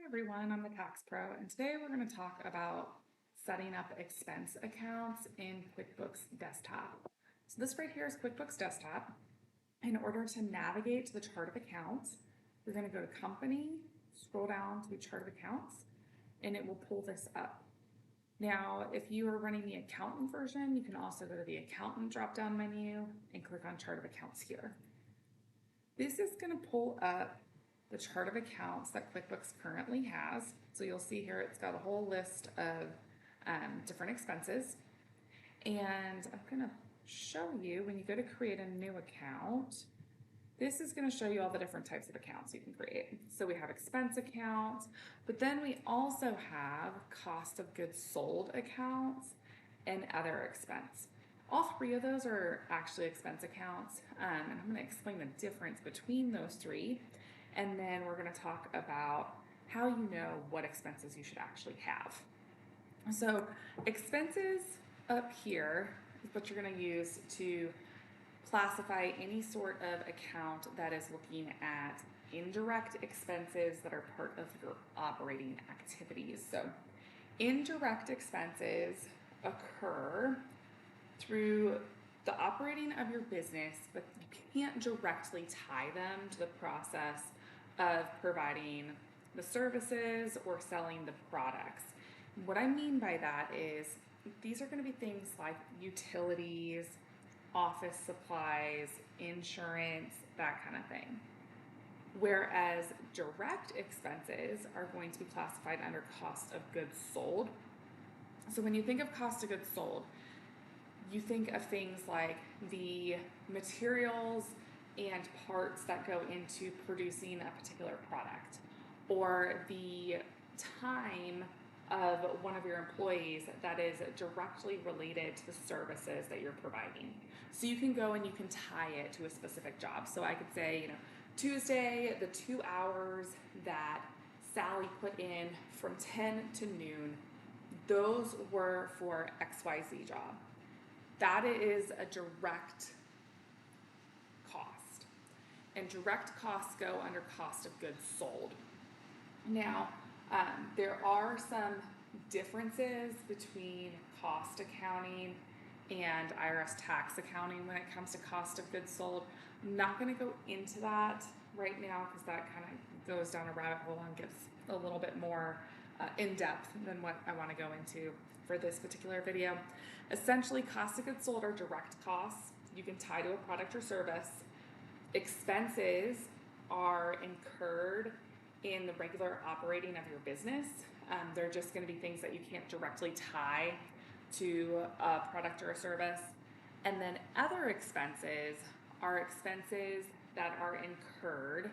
Everyone, I'm the Tax Pro, and today we're going to talk about setting up expense accounts in QuickBooks Desktop. So this right here is QuickBooks Desktop. In order to navigate to the chart of accounts, you're going to go to Company, scroll down to Chart of Accounts, and it will pull this up. Now, if you are running the accountant version, you can also go to the accountant drop-down menu and click on Chart of Accounts here. This is going to pull up the chart of accounts that QuickBooks currently has. So you'll see here it's got a whole list of different expenses. And I'm going to show you when you go to create a new account, this is going to show you all the different types of accounts you can create. So we have expense accounts, but then we also have cost of goods sold accounts and other expense. All three of those are actually expense accounts, and I'm going to explain the difference between those three, and then we're going to talk about how you know what expenses you should actually have. So expenses up here is what you're going to use to classify any sort of account that is looking at indirect expenses that are part of your operating activities. So indirect expenses occur through the operating of your business, but you can't directly tie them to the process of providing the services or selling the products. What I mean by that is these are going to be things like utilities, office supplies, insurance, that kind of thing. Whereas direct expenses are going to be classified under cost of goods sold. So when you think of cost of goods sold, you think of things like the materials and parts that go into producing a particular product, or the time of one of your employees that is directly related to the services that you're providing. So you can go and you can tie it to a specific job. So I could say, Tuesday, the 2 hours that Sally put in from 10 to noon, those were for XYZ job. That is a direct cost. And direct costs go under cost of goods sold. Now, there are some differences between cost accounting and IRS tax accounting when it comes to cost of goods sold. I'm not going to go into that right now because that kind of goes down a rabbit hole and gets a little bit more in depth than what I want to go into for this particular video. Essentially, cost of goods sold are direct costs you can tie to a product or service. Expenses are incurred in the regular operating of your business. They're just going to be things that you can't directly tie to a product or a service. And then other expenses are expenses that are incurred,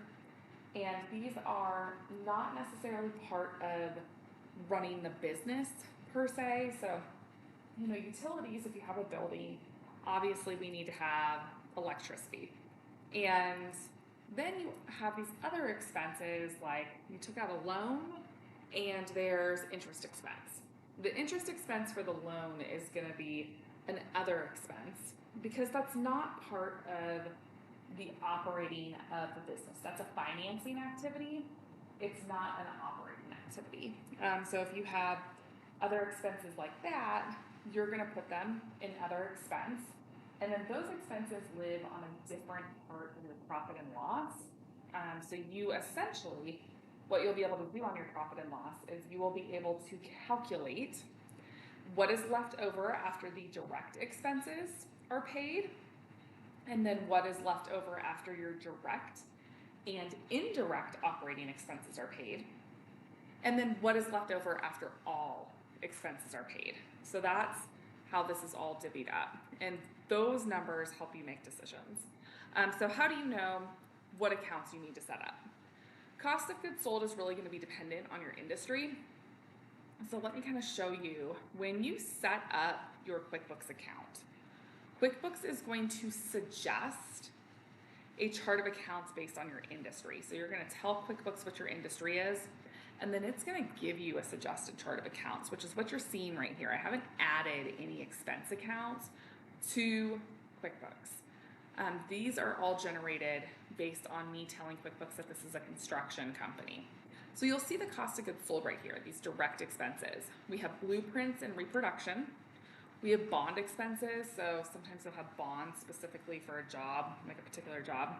and these are not necessarily part of running the business per se. So, utilities, if you have a building, obviously we need to have electricity. And then you have these other expenses, like you took out a loan and there's interest expense. The interest expense for the loan is going to be an other expense because that's not part of the operating of the business. That's a financing activity. It's not an operating activity. So if you have other expenses like that, you're going to put them in other expense. And then those expenses live on a different part of your profit and loss. So you essentially, what you'll be able to do on your profit and loss is you will be able to calculate what is left over after the direct expenses are paid, and then what is left over after your direct and indirect operating expenses are paid, and then what is left over after all expenses are paid. So that's how this is all divvied up, and those numbers help you make decisions. So how do you know what accounts you need to set up? Cost of goods sold is really going to be dependent on your industry. So let me kind of show you when you set up your QuickBooks account. QuickBooks is going to suggest a chart of accounts based on your industry. So you're going to tell QuickBooks what your industry is, and then it's going to give you a suggested chart of accounts, which is what you're seeing right here. I haven't added any expense accounts to QuickBooks. These are all generated based on me telling QuickBooks that this is a construction company. So you'll see the cost of goods sold right here, these direct expenses. We have blueprints and reproduction. We have bond expenses, so sometimes you'll have bonds specifically for a job, like a particular job.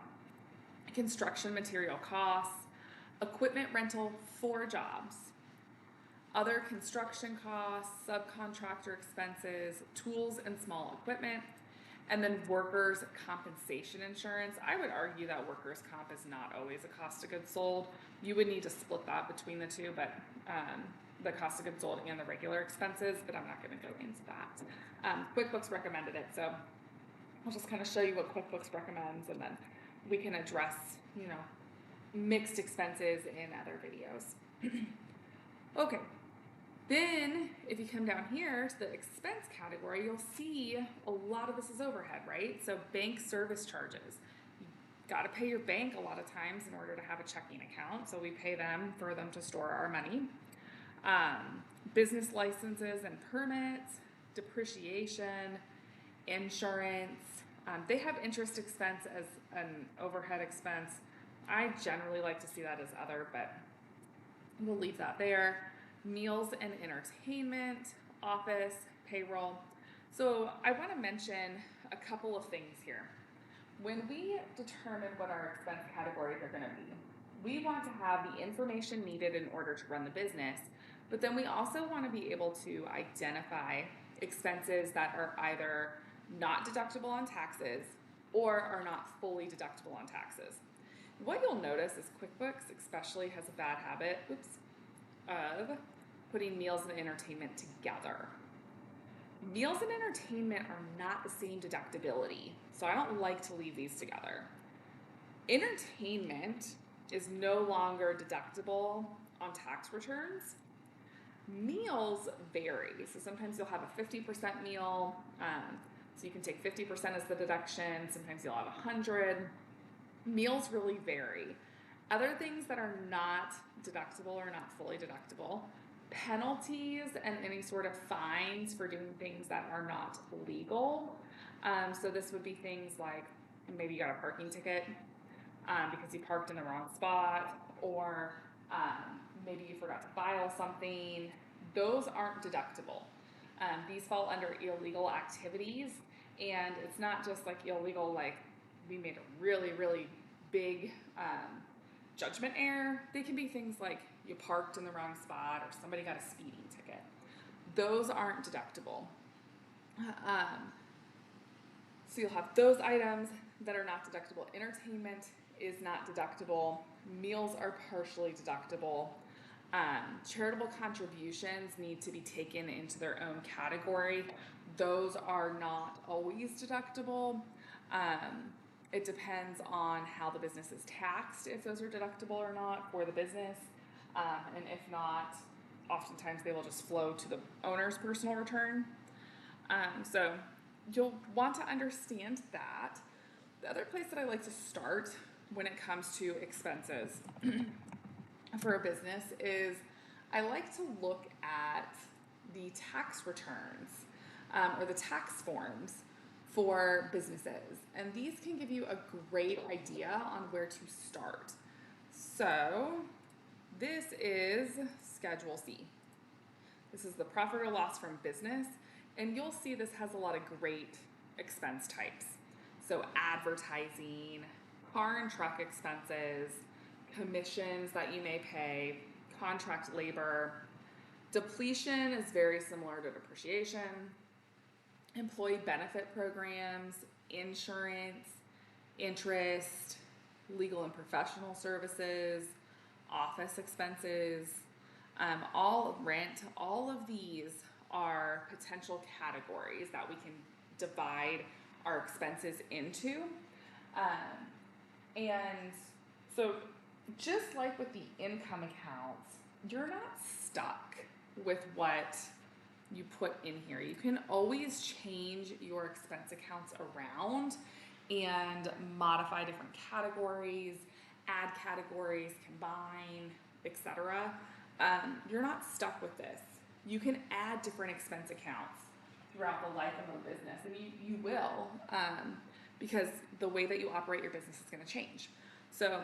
Construction material costs, equipment rental for jobs, other construction costs, subcontractor expenses, tools and small equipment, and then workers' compensation insurance. I would argue that workers' comp is not always a cost of goods sold. You would need to split that between the two, but the cost of goods sold and the regular expenses, but I'm not going to go into that. QuickBooks recommended it, so I'll just kind of show you what QuickBooks recommends, and then we can address, mixed expenses in other videos. Okay, then if you come down here to the expense category, you'll see a lot of this is overhead, right? So bank service charges. You got to pay your bank a lot of times in order to have a checking account, so we pay them for them to store our money. Business licenses and permits, depreciation, insurance. They have interest expense as an overhead expense. I generally like to see that as other, but we'll leave that there. Meals and entertainment, office, payroll. So I want to mention a couple of things here. When we determine what our expense categories are going to be, we want to have the information needed in order to run the business, but then we also want to be able to identify expenses that are either not deductible on taxes or are not fully deductible on taxes. What you'll notice is QuickBooks especially has a bad habit, of putting meals and entertainment together. Meals and entertainment are not the same deductibility, so I don't like to leave these together. Entertainment is no longer deductible on tax returns. Meals vary, so sometimes you'll have a 50% meal, so you can take 50% as the deduction, sometimes you'll have 100. Meals really vary. Other things that are not deductible or not fully deductible, penalties and any sort of fines for doing things that are not legal. So this would be things like maybe you got a parking ticket because you parked in the wrong spot, or maybe you forgot to file something. Those aren't deductible. These fall under illegal activities, and it's not just like illegal, like we made a really, really big judgment error. They can be things like you parked in the wrong spot or somebody got a speeding ticket. Those aren't deductible. So you'll have those items that are not deductible. Entertainment is not deductible. Meals are partially deductible. Charitable contributions need to be taken into their own category. Those are not always deductible. It depends on how the business is taxed, if those are deductible or not for the business. And if not, oftentimes they will just flow to the owner's personal return. So you'll want to understand that. The other place that I like to start when it comes to expenses for a business is I like to look at the tax returns or the tax forms for businesses, and these can give you a great idea on where to start. So this is Schedule C. This is the profit or loss from business, and you'll see this has a lot of great expense types. So advertising, car and truck expenses, commissions that you may pay, contract labor. Depletion is very similar to depreciation. Employee benefit programs, insurance, interest, legal and professional services, office expenses, all rent, all of these are potential categories that we can divide our expenses into. And so just like with the income accounts, you're not stuck with what you put in here. You can always change your expense accounts around and modify different categories, add categories, combine, etc. You're not stuck with this. You can add different expense accounts throughout the life of a business, and you will, because the way that you operate your business is going to change. So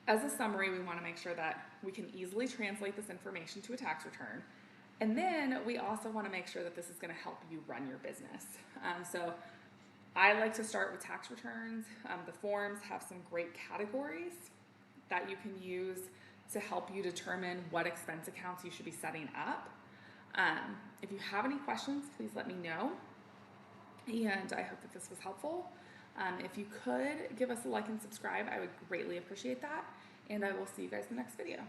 As a summary, we want to make sure that we can easily translate this information to a tax return. And then we also want to make sure that this is going to help you run your business. So I like to start with tax returns. The forms have some great categories that you can use to help you determine what expense accounts you should be setting up. If you have any questions, please let me know. And I hope that this was helpful. If you could give us a like and subscribe, I would greatly appreciate that. And I will see you guys in the next video.